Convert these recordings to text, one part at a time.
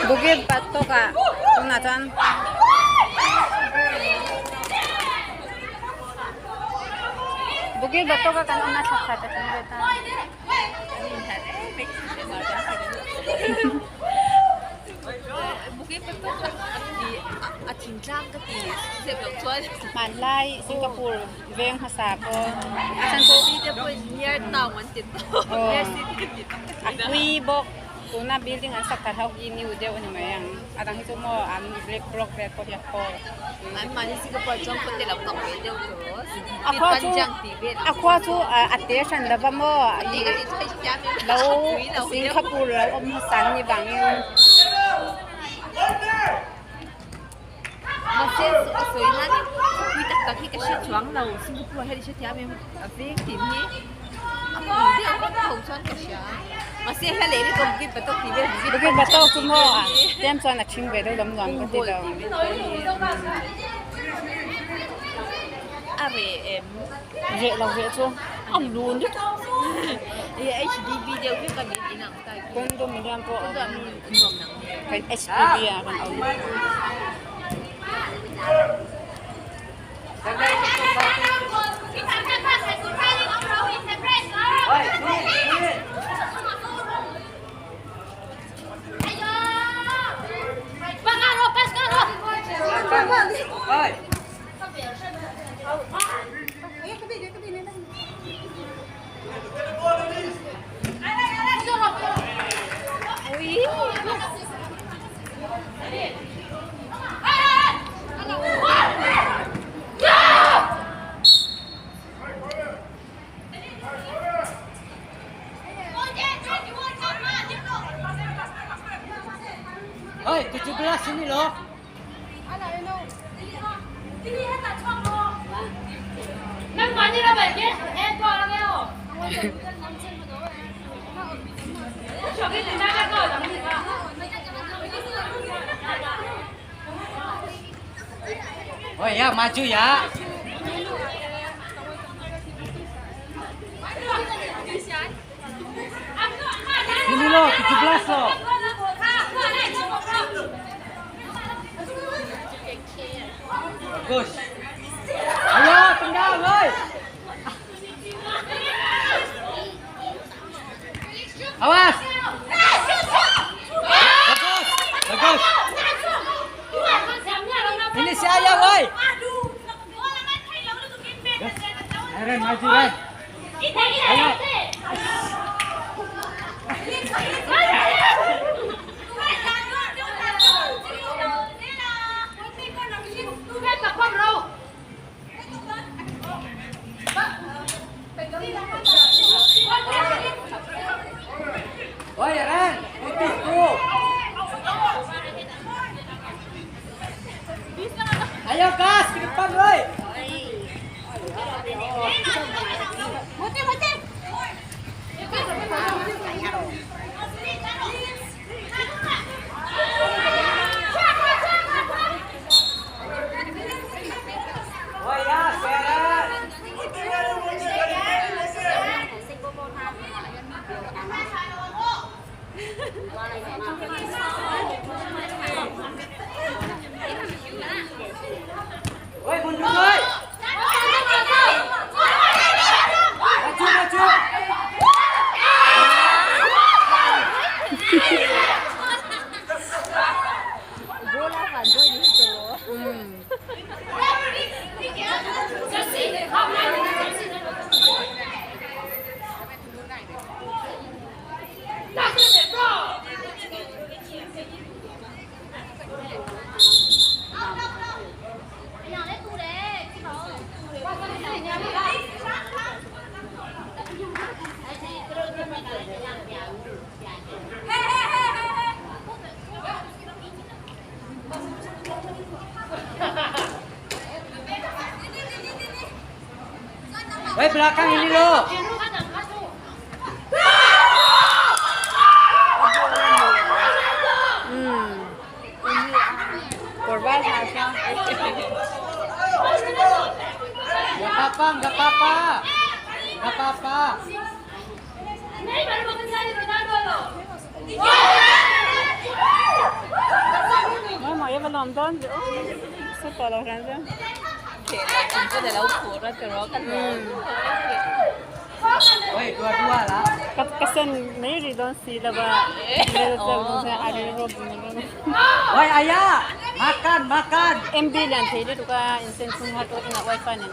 Bukit Batok kak, Nathan. Bukit Batok kan una sakit ternyata. Bukit Batok di Atinjang ke di sebelum tuan. Malai, Singapura, Veng Hasako. Asan ko? Dia pun near town itu. Near city. Akui bok. Tuna building ang sakit hau ini udah ni mayang. Adang itu mo black block red kok yakko. Mani Singapore jong ko tela pang video terus. Aku tu attention dah mo. Lau Singapura lau Singapura ni bangin. Masih soalnya ni kita kaki kasih juang lau Singapura hari setiap yang apa tim ni. Dia apa tahu cuan kasih. Masih hal ini kau Bukit Batok TV. Bukit Batok semua. Tiap cuan nak cing bedo dalam dalam kau tidak. REM. Rek lau rek tu. Lun tu. Ya HD video tu kami inang tak. Kondo mendam po. Kami nom nang. Kan HPV akan au. Oi, 17 sini loh. Oh ya, maju ya. Sini loh, 17 loh. Bagus. Ayo, tendang, oi. Awas. Bagus. Bagus. Ini si Ayah, oi. Ren, maju, Ren. Ayo. Oi, Ren. Putih tuh. Ayo, gas ke depan, oi. Oh ya, Seren. Oi, mundur, oi. Woi, belakang ini lo. Korban harusnya. Gak apa-apa, gak apa-apa. Gak apa-apa. Mama, ya belum nonton. Super loh kan. Kita udah lauk terus kan. Woi, dua-dua lah. Kesan Mary don't see the ba. Ada rob. Woi, ayah. Makan, makan. Ambulan tadi tu kan insensi satu nak wifi ni.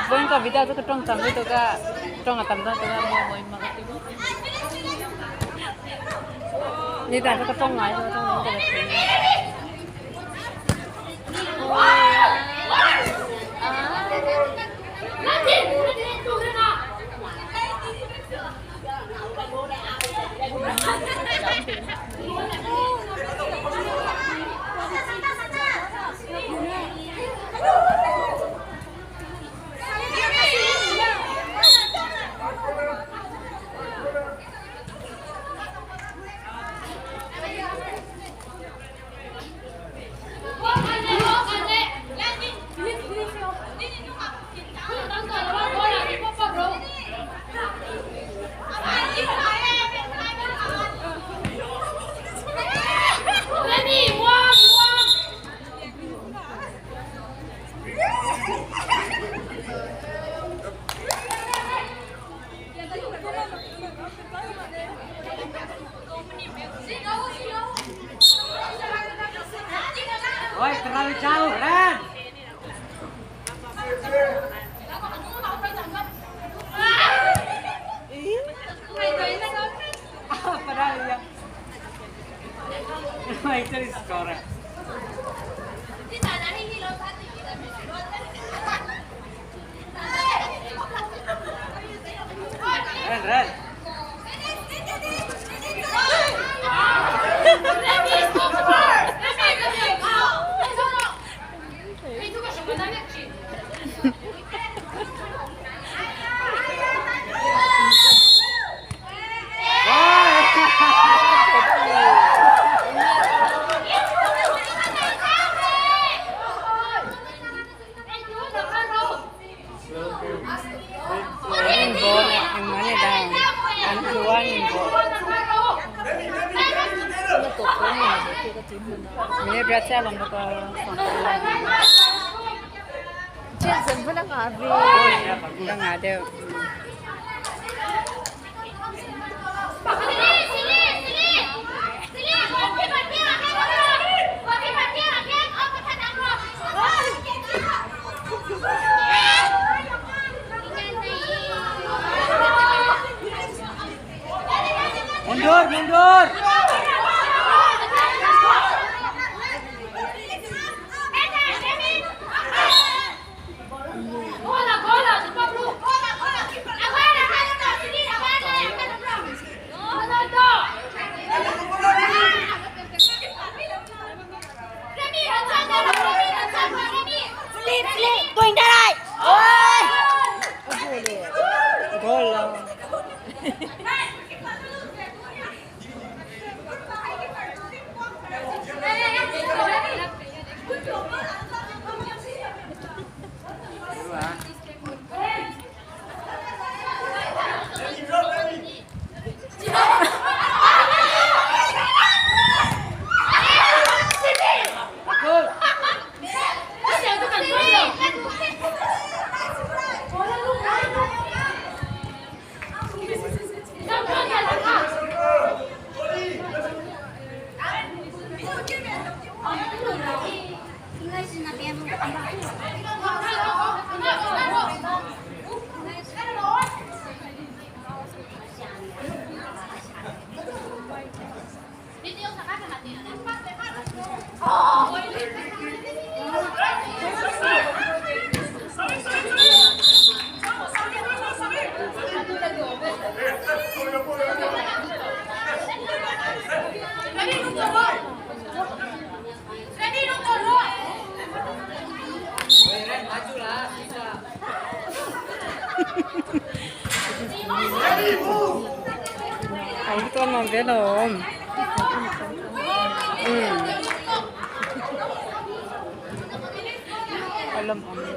Bukan kau video tu ketong tamu tu kan ketong akan tu kan mau makan. Ni dah tu ketong ngai tu ketong tu. Woi, terlalu jauh, Ren. Padahal ya. Itu skor. Ren. Ini berat saya lomba ke Jensen pun dah ngabi. udah nggak ada. Mundur, mundur. Gol lah. 돼 놈. 얼른 없네.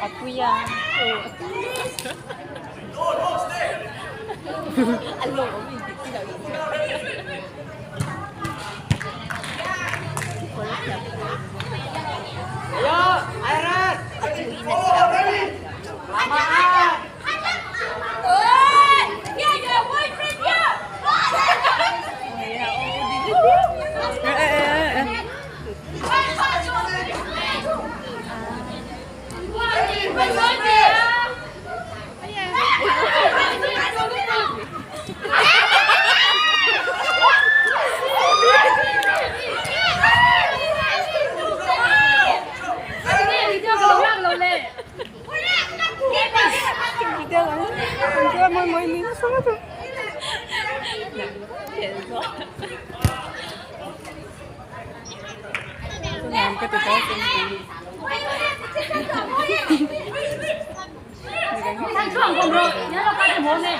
아프야. Anh luôn cũng nhìn chị đầu gì. Ayo, Aaron. làm cái từ đó Thằng Cường còn rồi, nhớ là con muốn này.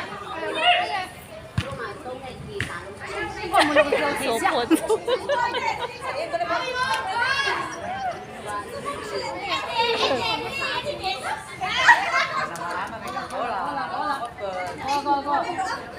Còn một lần số cuốn. Go.